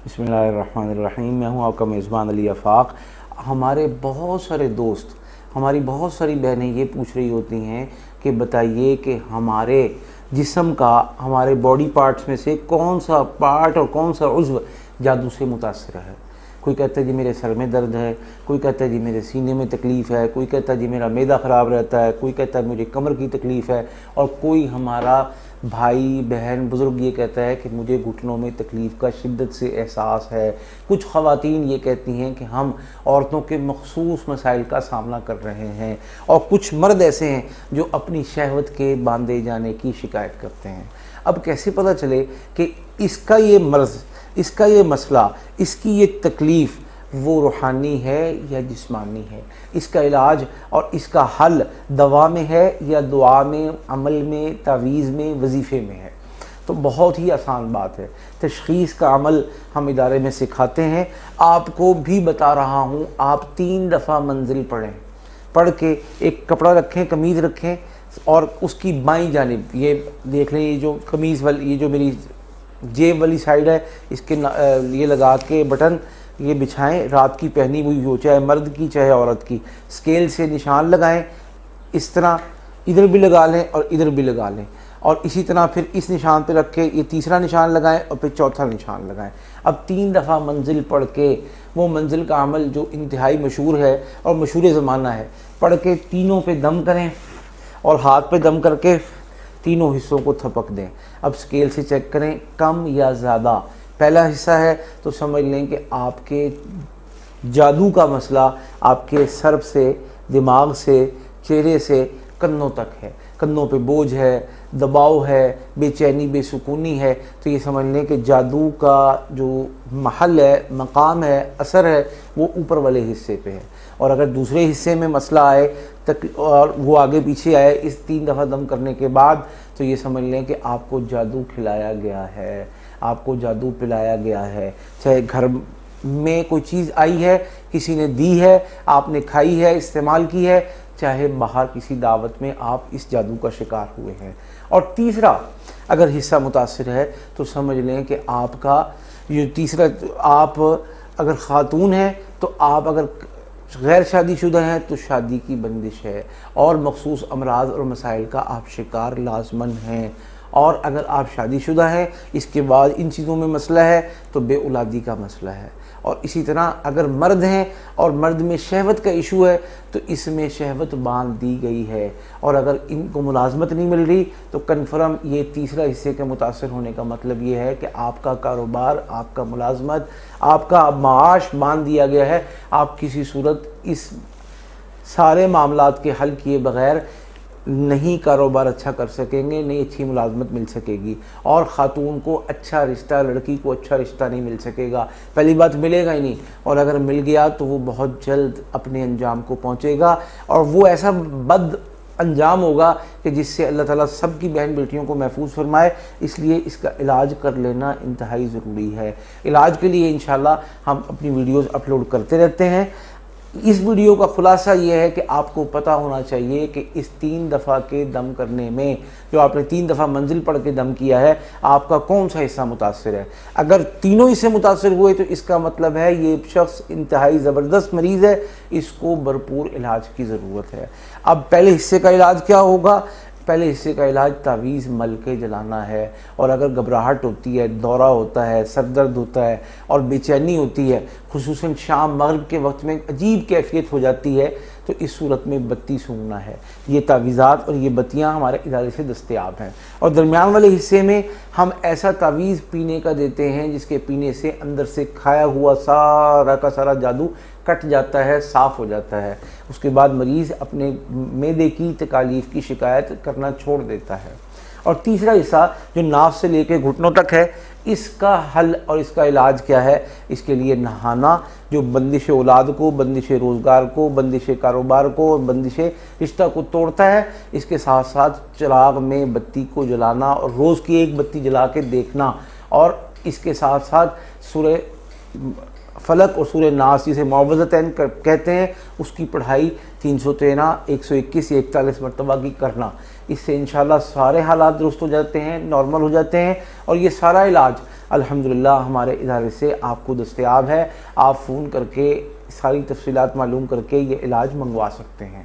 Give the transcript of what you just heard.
بسم اللہ الرحمن الرحیم۔ میں ہوں آپ کا میزبان علی آفاق۔ ہمارے بہت سارے دوست، ہماری بہت ساری بہنیں یہ پوچھ رہی ہوتی ہیں کہ بتائیے کہ ہمارے جسم کا، ہمارے باڈی پارٹس میں سے کون سا پارٹ اور کون سا عضو جادو سے متاثر ہے۔ کوئی کہتا ہے جی میرے سر میں درد ہے، کوئی کہتا ہے جی میرے سینے میں تکلیف ہے، کوئی کہتا ہے جی میرا معدہ خراب رہتا ہے، کوئی کہتا ہے مجھے کمر کی تکلیف ہے، اور کوئی ہمارا بھائی بہن بزرگ یہ کہتا ہے کہ مجھے گھٹنوں میں تکلیف کا شدت سے احساس ہے۔ کچھ خواتین یہ کہتی ہیں کہ ہم عورتوں کے مخصوص مسائل کا سامنا کر رہے ہیں، اور کچھ مرد ایسے ہیں جو اپنی شہوت کے باندھے جانے کی شکایت کرتے ہیں۔ اب کیسے پتہ چلے کہ اس کا یہ مرض، اس کا یہ مسئلہ، اس کی یہ تکلیف وہ روحانی ہے یا جسمانی ہے؟ اس کا علاج اور اس کا حل دوا میں ہے یا دعا میں، عمل میں، تعویذ میں، وظیفے میں ہے؟ تو بہت ہی آسان بات ہے۔ تشخیص کا عمل ہم ادارے میں سکھاتے ہیں۔ آپ کو بھی بتا رہا ہوں، آپ 3 دفعہ منزل پڑھیں، پڑھ کے ایک کپڑا رکھیں، قمیض رکھیں، اور اس کی بائیں جانب یہ دیکھ لیں، یہ جو قمیض والی، یہ جو میری جیب والی سائیڈ ہے، اس کے یہ لگا کے بٹن یہ بچھائیں، رات کی پہنی ہوئی ہو، چاہے مرد کی چاہے عورت کی۔ اسکیل سے نشان لگائیں، اس طرح ادھر بھی لگا لیں اور ادھر بھی لگا لیں، اور اسی طرح پھر اس نشان پہ رکھ کے یہ تیسرا نشان لگائیں اور پھر چوتھا نشان لگائیں۔ اب 3 دفعہ منزل پڑھ کے، وہ منزل کا عمل جو انتہائی مشہور ہے اور مشہور زمانہ ہے، پڑھ کے تینوں پہ دم کریں اور ہاتھ پہ دم کر کے تینوں حصوں کو تھپک دیں۔ اب اسکیل سے چیک کریں کم یا زیادہ۔ پہلا حصہ ہے تو سمجھ لیں کہ آپ کے جادو کا مسئلہ آپ کے سر سے، دماغ سے، چہرے سے کنوں تک ہے۔ کنوں پہ بوجھ ہے، دباؤ ہے، بے چینی، بے سکونی ہے، تو یہ سمجھ لیں کہ جادو کا جو محل ہے، مقام ہے، اثر ہے، وہ اوپر والے حصے پہ ہے۔ اور اگر دوسرے حصے میں مسئلہ آئے اور وہ آگے پیچھے آئے اس 3 دفعہ دم کرنے کے بعد، تو یہ سمجھ لیں کہ آپ کو جادو کھلایا گیا ہے، آپ کو جادو پلایا گیا ہے۔ چاہے گھر میں کوئی چیز آئی ہے، کسی نے دی ہے، آپ نے کھائی ہے، استعمال کی ہے، چاہے باہر کسی دعوت میں آپ اس جادو کا شکار ہوئے ہیں۔ اور تیسرا اگر حصہ متاثر ہے تو سمجھ لیں کہ آپ کا یہ تیسرا، آپ اگر خاتون ہیں تو آپ اگر غیر شادی شدہ ہیں تو شادی کی بندش ہے، اور مخصوص امراض اور مسائل کا آپ شکار لازماً ہیں۔ اور اگر آپ شادی شدہ ہیں، اس کے بعد ان چیزوں میں مسئلہ ہے تو بے اولادی کا مسئلہ ہے۔ اور اسی طرح اگر مرد ہیں اور مرد میں شہوت کا ایشو ہے تو اس میں شہوت باندھ دی گئی ہے، اور اگر ان کو ملازمت نہیں مل رہی تو کنفرم یہ تیسرا حصے کے متاثر ہونے کا مطلب یہ ہے کہ آپ کا کاروبار، آپ کا ملازمت، آپ کا معاش باندھ دیا گیا ہے۔ آپ کسی صورت اس سارے معاملات کے حل کیے بغیر نہیں کاروبار اچھا کر سکیں گے، نہیں اچھی ملازمت مل سکے گی، اور خاتون کو اچھا رشتہ، لڑکی کو اچھا رشتہ نہیں مل سکے گا۔ پہلی بات ملے گا ہی نہیں، اور اگر مل گیا تو وہ بہت جلد اپنے انجام کو پہنچے گا، اور وہ ایسا بد انجام ہوگا کہ جس سے اللہ تعالیٰ سب کی بہن بیٹیوں کو محفوظ فرمائے۔ اس لیے اس کا علاج کر لینا انتہائی ضروری ہے۔ علاج کے لیے انشاءاللہ ہم اپنی ویڈیوز اپلوڈ کرتے رہتے ہیں۔ اس ویڈیو کا خلاصہ یہ ہے کہ آپ کو پتہ ہونا چاہیے کہ اس 3 دفعہ کے دم کرنے میں، جو آپ نے 3 دفعہ منزل پڑھ کے دم کیا ہے، آپ کا کون سا حصہ متاثر ہے۔ اگر تینوں حصے متاثر ہوئے تو اس کا مطلب ہے یہ شخص انتہائی زبردست مریض ہے، اس کو بھرپور علاج کی ضرورت ہے۔ اب پہلے حصے کا علاج کیا ہوگا؟ پہلے حصے کا علاج تعویذ مل کے جلانا ہے، اور اگر گھبراہٹ ہوتی ہے، دورہ ہوتا ہے، سر درد ہوتا ہے اور بے چینی ہوتی ہے، خصوصاً شام مغرب کے وقت میں عجیب کیفیت ہو جاتی ہے، تو اس صورت میں بتی سونگنا ہے۔ یہ تعویذات اور یہ بتیاں ہمارے ادارے سے دستیاب ہیں، اور درمیان والے حصے میں ہم ایسا تعویذ پینے کا دیتے ہیں جس کے پینے سے اندر سے کھایا ہوا سارا کا سارا جادو کٹ جاتا ہے، صاف ہو جاتا ہے۔ اس کے بعد مریض اپنے معدے کی تکالیف کی شکایت کرنا چھوڑ دیتا ہے۔ اور تیسرا حصہ جو ناف سے لے کے گھٹنوں تک ہے، اس کا حل اور اس کا علاج کیا ہے؟ اس کے لیے نہانا، جو بندش اولاد کو، بندش روزگار کو، بندش کاروبار کو اور بندش رشتہ کو توڑتا ہے۔ اس کے ساتھ ساتھ چراغ میں بتی کو جلانا اور روز کی 1 بتی جلا کے دیکھنا، اور اس کے ساتھ ساتھ سورہ فلق اور سورہ ناس جسے معوذتین کہتے ہیں، اس کی پڑھائی 313، 121 یا 41 مرتبہ کی کرنا۔ اس سے انشاءاللہ سارے حالات درست ہو جاتے ہیں، نارمل ہو جاتے ہیں، اور یہ سارا علاج الحمدللہ ہمارے ادارے سے آپ کو دستیاب ہے، آپ فون کر کے ساری تفصیلات معلوم کر کے یہ علاج منگوا سکتے ہیں۔